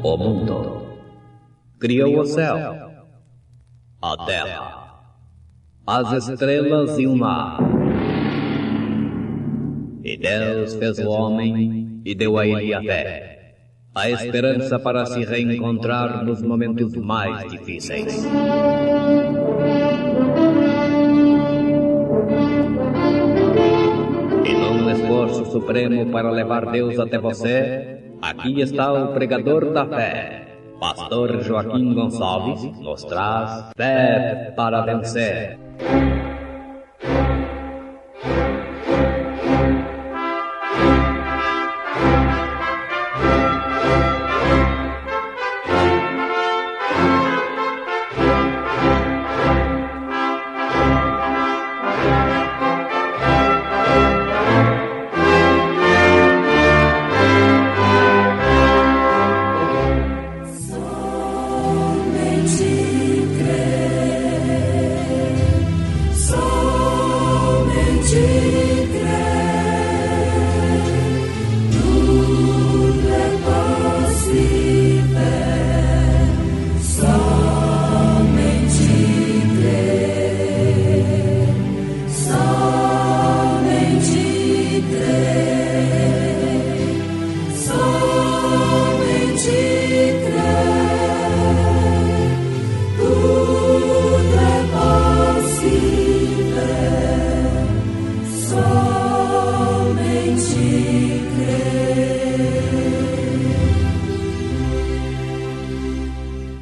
o mundo, criou o céu, a terra, as estrelas e o mar. E Deus fez o homem e deu a ele a fé, a esperança para se reencontrar nos momentos mais difíceis. E num esforço supremo para levar Deus até você, aqui está o pregador da fé. Pastor Joaquim Gonçalves nos traz fé para vencer.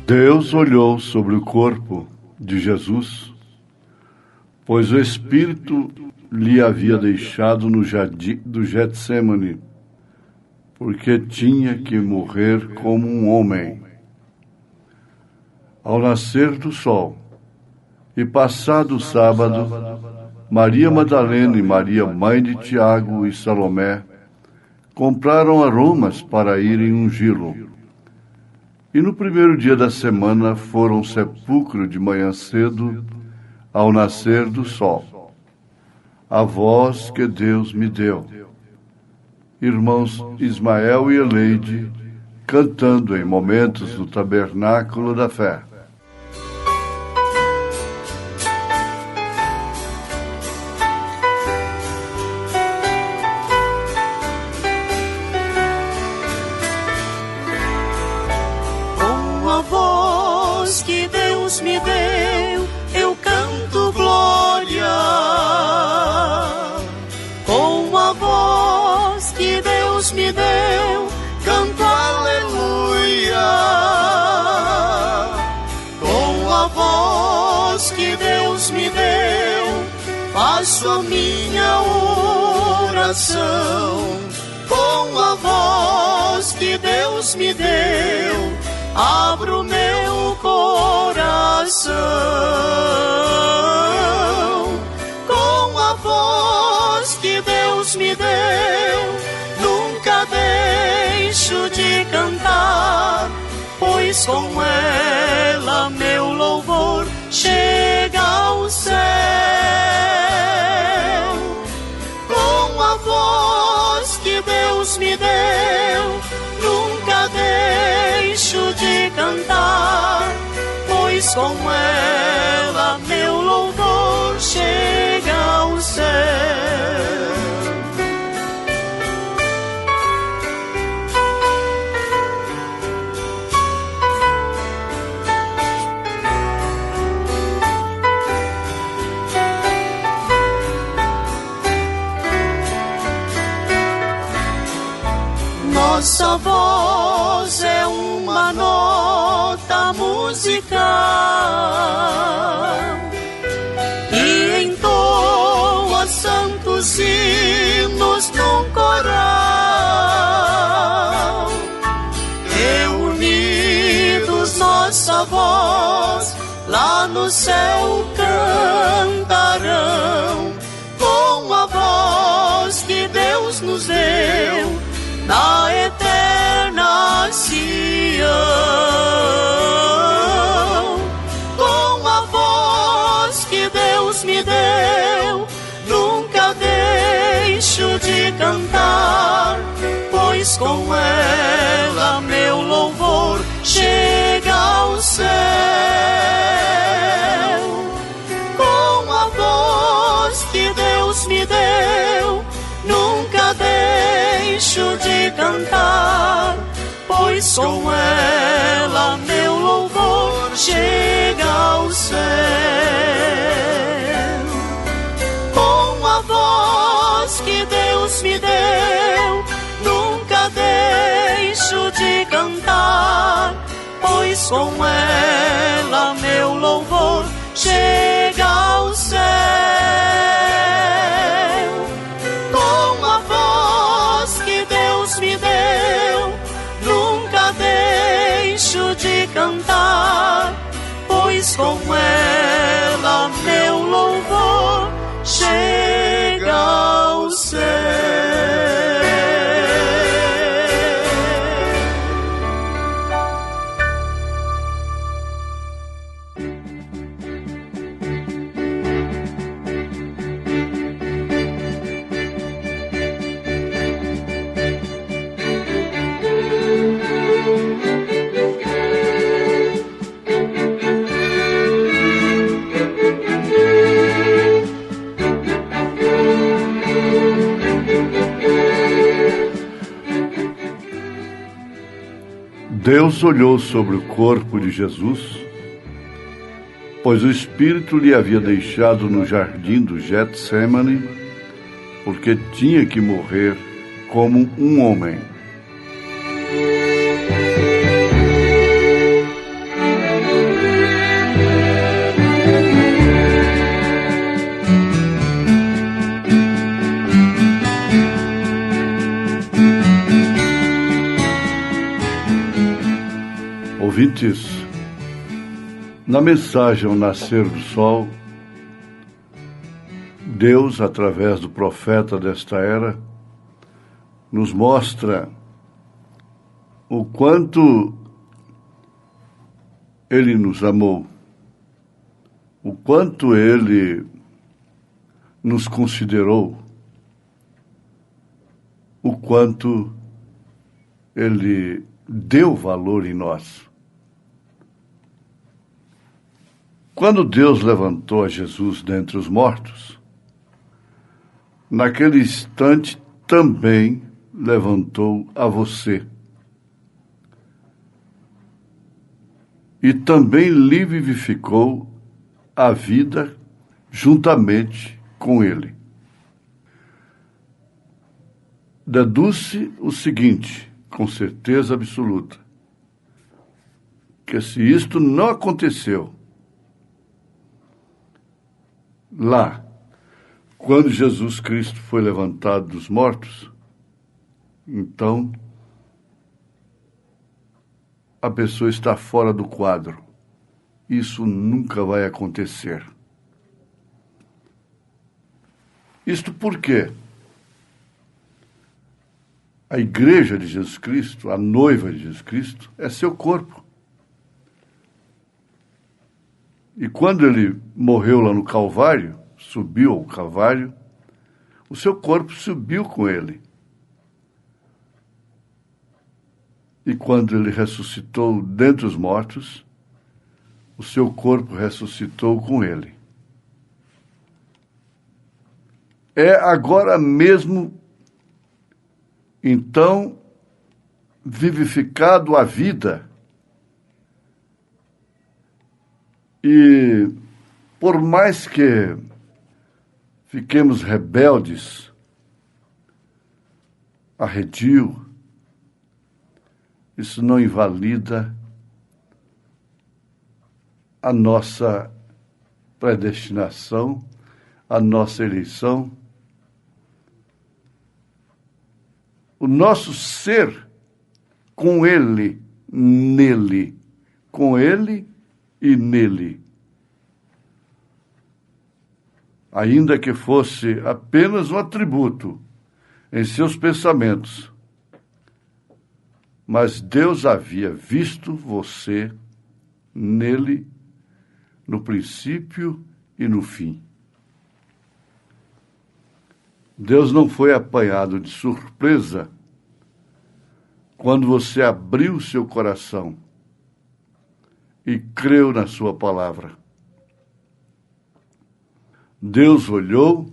Deus olhou sobre o corpo de Jesus, pois o Espírito lhe havia deixado no jardim do Getsêmani, porque tinha que morrer como um homem. Ao nascer do sol, e passado o sábado, Maria Madalena e Maria, mãe de Tiago e Salomé, compraram aromas para irem ungí-lo. E no primeiro dia da semana foram ao sepulcro de manhã cedo, ao nascer do sol. A voz que Deus me deu. Irmãos Ismael e Eleide, cantando em momentos do tabernáculo da fé. Me deu, eu canto glória, com a voz que Deus me deu, canto aleluia, com a voz que Deus me deu, faço a minha oração, com a voz que Deus me deu, abro meu coração, com a voz que Deus me deu, nunca deixo de cantar, pois com ela meu louvor chega ao céu, com a voz que Deus me deu, nunca deixo de cantar, pois com ela meu louvor chega ao céu. Nossa voz é uma nota musical que entoa santos hinos num coral. Reunidos nossa voz lá no céu cantarão, com a voz que Deus nos deu na eterna Sião, com a voz que Deus me deu, nunca deixo de cantar, pois com ela meu louvor pois com ela meu louvor chega ao céu. Com a voz que Deus me deu, nunca deixo de cantar, pois com ela meu louvor chega ao céu. Com a voz que Deus me deu, nunca deixo de cantar, pois com ela meu louvor chega ao céu. Deus olhou sobre o corpo de Jesus, pois o Espírito lhe havia deixado no jardim do Getsêmani, porque tinha que morrer como um homem. Ouvintes, na mensagem ao nascer do sol, Deus, através do profeta desta era, nos mostra o quanto Ele nos amou, o quanto Ele nos considerou, o quanto Ele deu valor em nós. Quando Deus levantou a Jesus dentre os mortos, naquele instante também levantou a você. E também lhe vivificou a vida juntamente com ele. Deduz-se o seguinte, com certeza absoluta, que se isto não aconteceu lá, quando Jesus Cristo foi levantado dos mortos, então a pessoa está fora do quadro. Isso nunca vai acontecer. Isto por quê? A igreja de Jesus Cristo, a noiva de Jesus Cristo, é seu corpo. E quando ele morreu lá no Calvário, subiu ao Calvário, o seu corpo subiu com ele. E quando ele ressuscitou dentre os mortos, o seu corpo ressuscitou com ele. É agora mesmo, então, vivificado a vida. E por mais que fiquemos rebeldes, arredio, isso não invalida a nossa predestinação, a nossa eleição, o nosso ser com Ele, nele, com Ele e nele. Ainda que fosse apenas um atributo em seus pensamentos, mas Deus havia visto você nele no princípio e no fim. Deus não foi apanhado de surpresa quando você abriu seu coração e creu na sua palavra. Deus olhou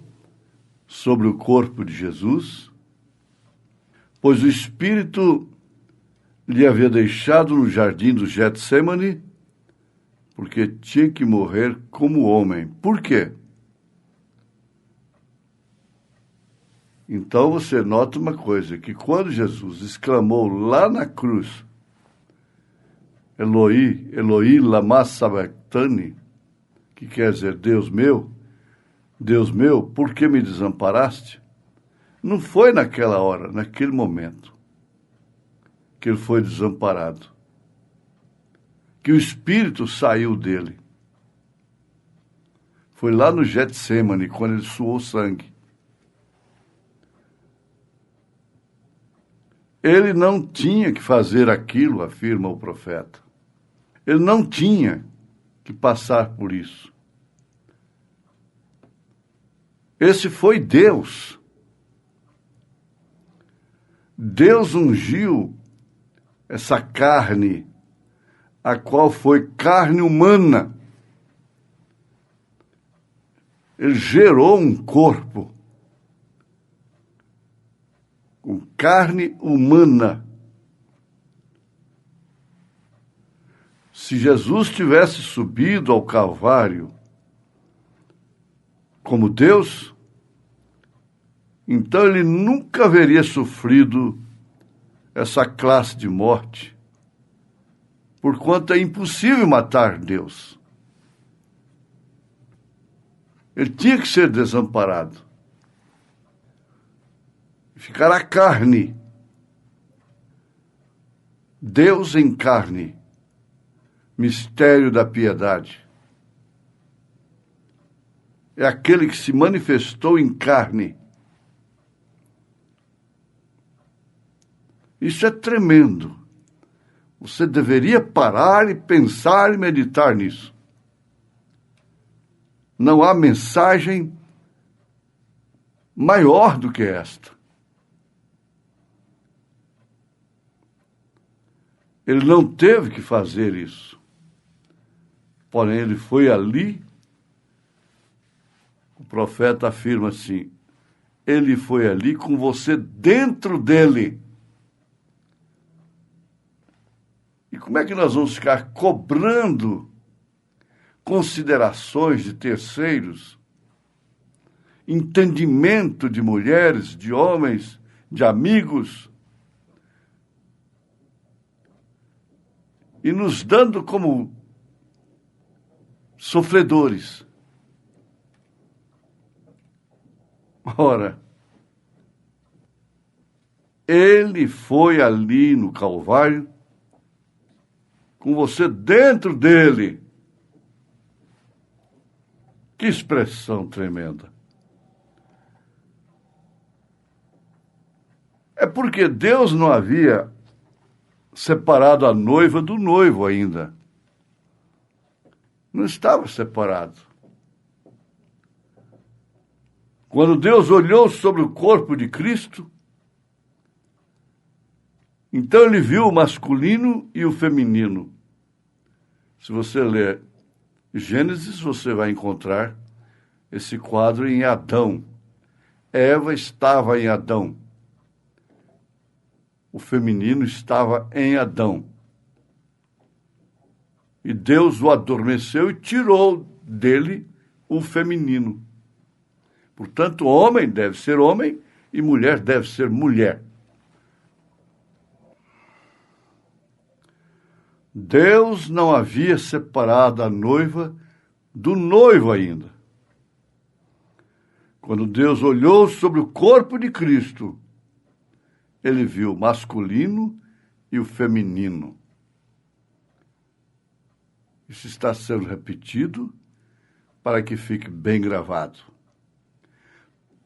sobre o corpo de Jesus, pois o Espírito lhe havia deixado no jardim do Getsêmani, porque tinha que morrer como homem. Por quê? Então você nota uma coisa, que quando Jesus exclamou lá na cruz, Eloi, Eloi, lama sabachthani, que quer dizer, Deus meu, por que me desamparaste? Não foi naquela hora, naquele momento, que ele foi desamparado, que o Espírito saiu dele. Foi lá no Getsêmani, quando ele suou sangue. Ele não tinha que fazer aquilo, afirma o profeta. Ele não tinha que passar por isso. Esse foi Deus. Deus ungiu essa carne, a qual foi carne humana. Ele gerou um corpo com carne humana. Se Jesus tivesse subido ao Calvário como Deus, então ele nunca haveria sofrido essa classe de morte, porquanto é impossível matar Deus. Ele tinha que ser desamparado. Ficará carne. Deus em carne. Mistério da piedade. É aquele que se manifestou em carne. Isso é tremendo. Você deveria parar e pensar e meditar nisso. Não há mensagem maior do que esta. Ele não teve que fazer isso. Porém, ele foi ali. O profeta afirma assim: ele foi ali com você dentro dele. E como é que nós vamos ficar cobrando considerações de terceiros, entendimento de mulheres, de homens, de amigos, e nos dando como sofredores? Ora, ele foi ali no Calvário, com você dentro dele. Que expressão tremenda. É porque Deus não havia separado a noiva do noivo ainda. Não estava separado. Quando Deus olhou sobre o corpo de Cristo, então ele viu o masculino e o feminino. Se você ler Gênesis, você vai encontrar esse quadro em Adão. Eva estava em Adão. O feminino estava em Adão. E Deus o adormeceu e tirou dele o feminino. Portanto, homem deve ser homem e mulher deve ser mulher. Deus não havia separado a noiva do noivo ainda. Quando Deus olhou sobre o corpo de Cristo, ele viu o masculino e o feminino. Isso está sendo repetido para que fique bem gravado.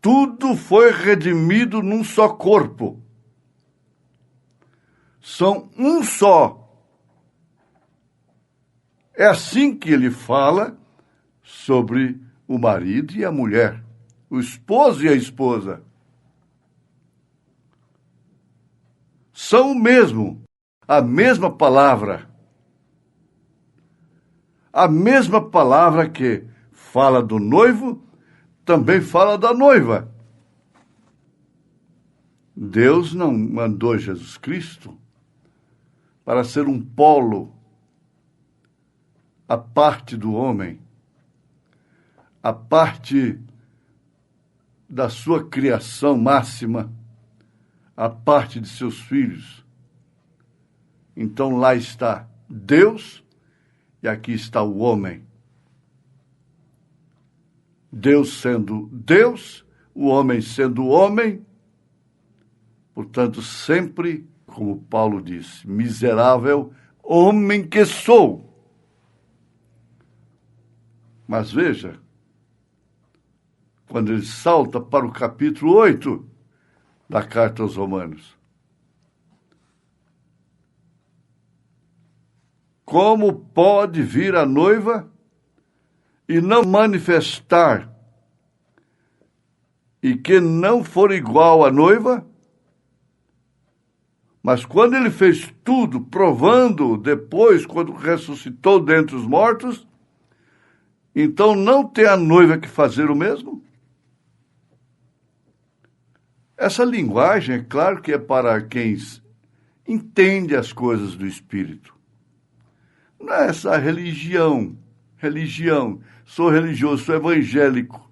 Tudo foi redimido num só corpo. São um só. É assim que ele fala sobre o marido e a mulher, o esposo e a esposa. São o mesmo, a mesma palavra. A mesma palavra que fala do noivo, também fala da noiva. Deus não mandou Jesus Cristo para ser um polo à parte do homem, à parte da sua criação máxima, à parte de seus filhos. Então lá está Deus e aqui está o homem. Deus sendo Deus, o homem sendo homem, portanto, sempre, como Paulo disse, miserável homem que sou. Mas veja, quando ele salta para o capítulo 8 da Carta aos Romanos, como pode vir a noiva e não manifestar, e que não for igual à noiva? Mas quando ele fez tudo, provando depois, quando ressuscitou dentre os mortos, então não tem a noiva que fazer o mesmo? Essa linguagem, é claro que é para quem entende as coisas do Espírito. Não é essa religião, sou religioso, sou evangélico.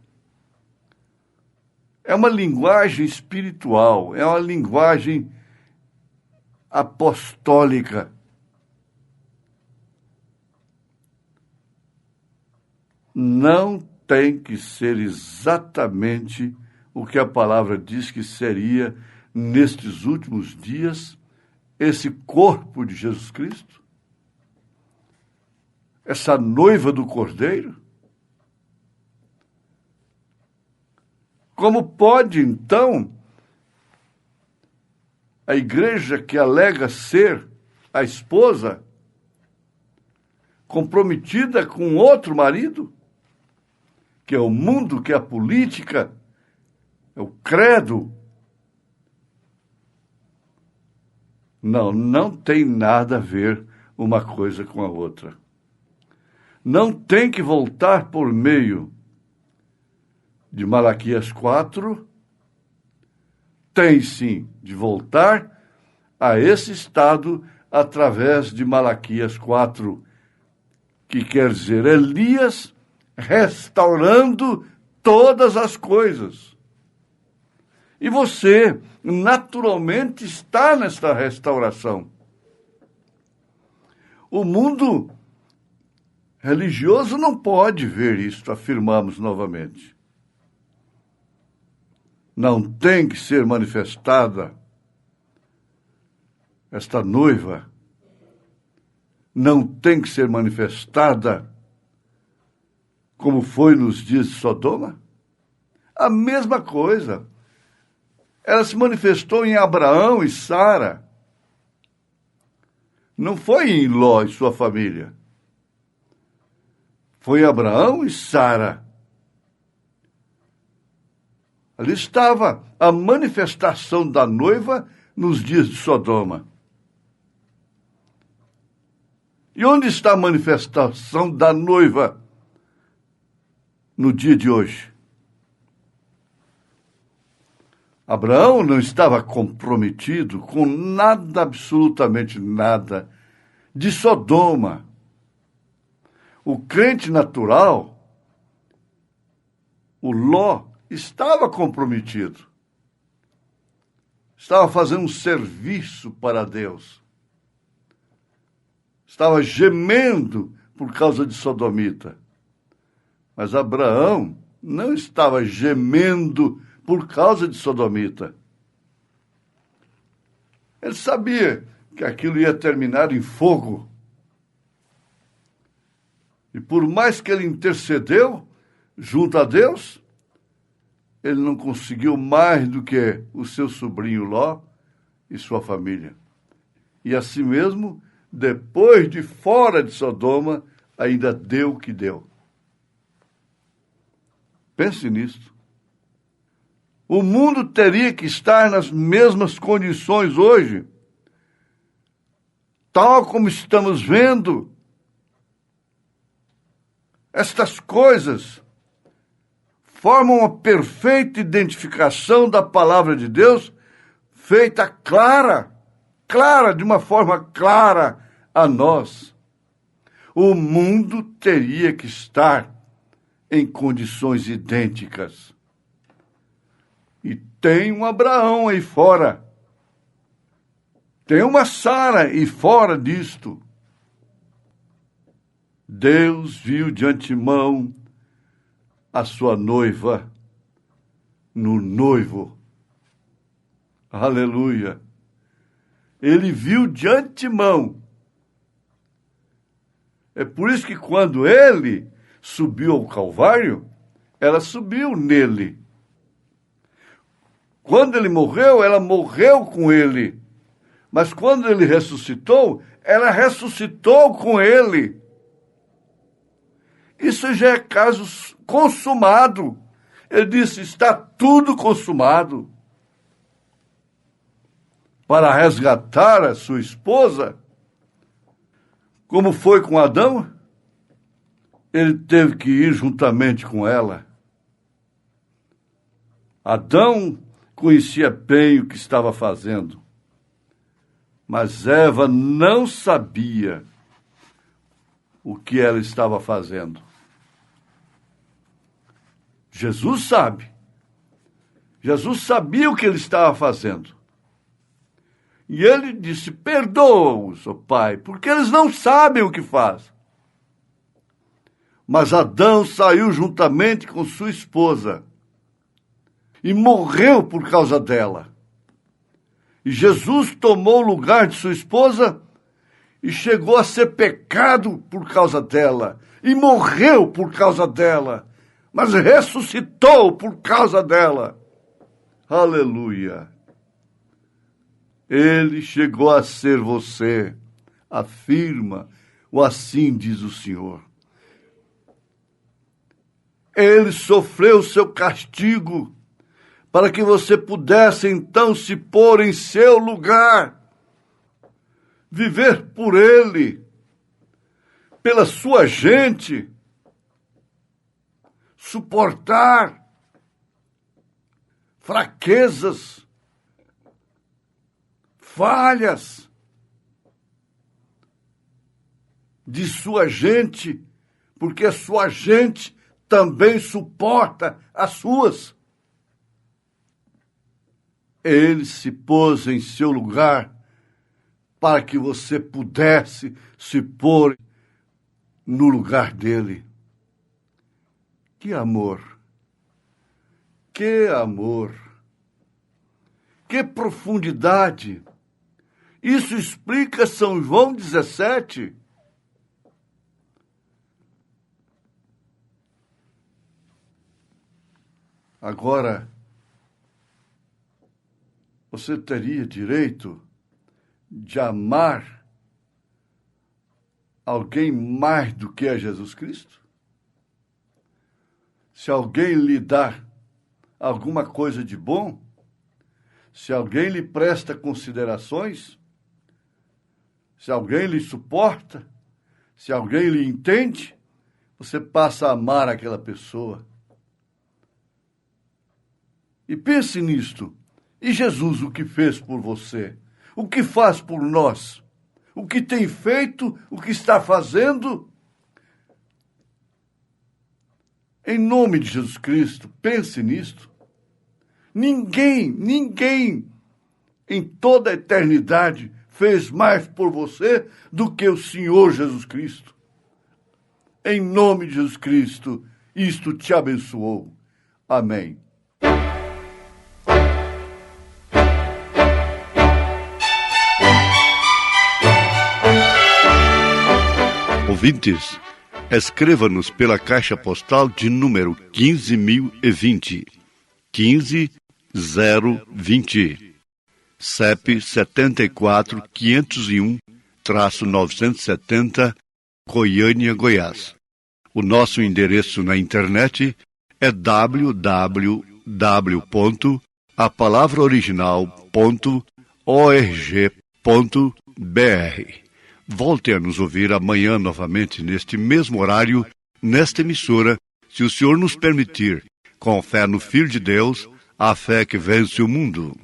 É uma linguagem espiritual, é uma linguagem apostólica. Não tem que ser exatamente o que a palavra diz que seria, nestes últimos dias, esse corpo de Jesus Cristo? Essa noiva do Cordeiro? Como pode, então, a igreja que alega ser a esposa comprometida com outro marido, que é o mundo, que é a política, é o credo? Não tem nada a ver uma coisa com a outra. Não tem que voltar por meio de Malaquias 4, tem sim de voltar a esse estado através de Malaquias 4, que quer dizer Elias restaurando todas as coisas. E você, naturalmente, está nesta restauração. O mundo religioso não pode ver isto, afirmamos novamente. Não tem que ser manifestada esta noiva, não tem que ser manifestada como foi nos dias de Sodoma? A mesma coisa. Ela se manifestou em Abraão e Sara. Não foi em Ló e sua família. Foi Abraão e Sara. Ali estava a manifestação da noiva nos dias de Sodoma. E onde está a manifestação da noiva no dia de hoje? Abraão não estava comprometido com nada, absolutamente nada, de Sodoma. O crente natural, o Ló, estava comprometido. Estava fazendo um serviço para Deus. Estava gemendo por causa de Sodomita. Mas Abraão não estava gemendo por causa de Sodomita. Ele sabia que aquilo ia terminar em fogo. E por mais que ele intercedeu junto a Deus, ele não conseguiu mais do que o seu sobrinho Ló e sua família. E assim mesmo, depois de fora de Sodoma, ainda deu o que deu. Pense nisso. O mundo teria que estar nas mesmas condições hoje, tal como estamos vendo. Estas coisas formam uma perfeita identificação da palavra de Deus, feita clara clara, de uma forma clara a nós. O mundo teria que estar em condições idênticas. E tem um Abraão aí fora. Tem uma Sara aí fora disto. Deus viu de antemão a sua noiva no noivo. Aleluia. Ele viu de antemão. É por isso que quando ele subiu ao Calvário, ela subiu nele. Quando ele morreu, ela morreu com ele. Mas quando ele ressuscitou, ela ressuscitou com ele. Isso já é caso consumado. Ele disse, está tudo consumado. Para resgatar a sua esposa, como foi com Adão, ele teve que ir juntamente com ela. Adão conhecia bem o que estava fazendo, mas Eva não sabia o que ela estava fazendo. Jesus sabe. Jesus sabia o que ele estava fazendo. E ele disse, perdoa-os, ó Pai, porque eles não sabem o que fazem. Mas Adão saiu juntamente com sua esposa e morreu por causa dela. E Jesus tomou o lugar de sua esposa e chegou a ser pecado por causa dela. E morreu por causa dela, mas ressuscitou por causa dela. Aleluia! Ele chegou a ser você, afirma, ou assim diz o Senhor. Ele sofreu o seu castigo para que você pudesse então se pôr em seu lugar, viver por ele, pela sua gente, suportar fraquezas, falhas de sua gente, porque a sua gente também suporta as suas. Ele se pôs em seu lugar para que você pudesse se pôr no lugar dele. Que amor! Que amor! Que profundidade! Isso explica São João 17. Agora, você teria direito de amar alguém mais do que a Jesus Cristo? Se alguém lhe dá alguma coisa de bom, se alguém lhe presta considerações, se alguém lhe suporta, se alguém lhe entende, você passa a amar aquela pessoa. E pense nisto. E Jesus, o que fez por você? O que faz por nós? O que tem feito? O que está fazendo? Em nome de Jesus Cristo, pense nisto. Ninguém em toda a eternidade fez mais por você do que o Senhor Jesus Cristo. Em nome de Jesus Cristo, isto te abençoou. Amém. Ouvintes, escreva-nos pela caixa postal de número 15.020, 15020, CEP 74.501-970, Goiânia, Goiás. O nosso endereço na internet é www.apalavraoriginal.org.br. Volte a nos ouvir amanhã novamente, neste mesmo horário, nesta emissora, se o Senhor nos permitir, com fé no Filho de Deus, a fé que vence o mundo.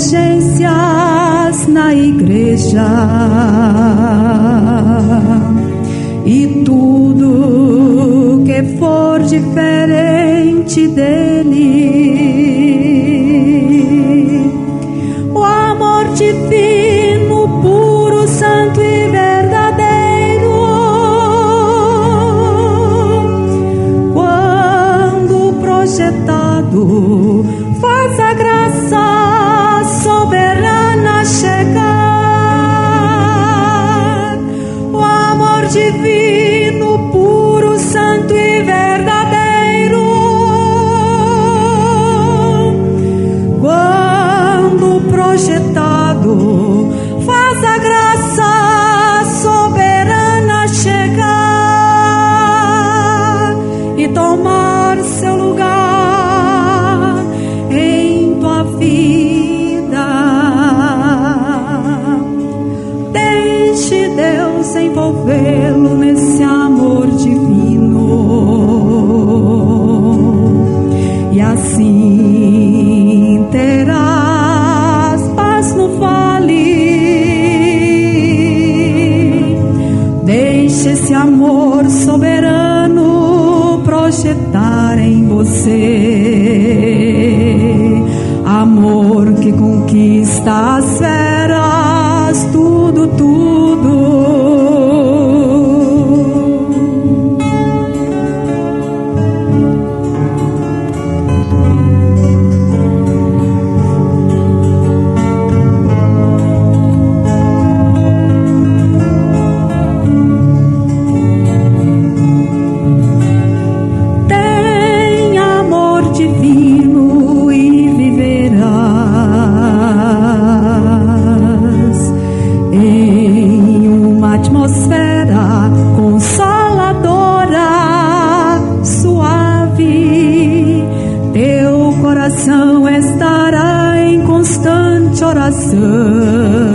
divergências na igreja e tudo que for diferente dele, o amor divino, puro, santo e verdadeiro, quando projetado, faz a graça soberana chegar. O amor divino, puro, santo e verdadeiro, quando projetado, faz a graça soberana chegar e tomar seu lugar em tua vida. Deixe Deus envolvê-lo nesse amor divino, e assim terás paz no vale. Deixe esse amor soberano projetar em você, amor que conquista as feras, tudo, tudo. Tem amor divino e viverás em uma atmosfera consoladora, suave. Teu coração estará em constante oração.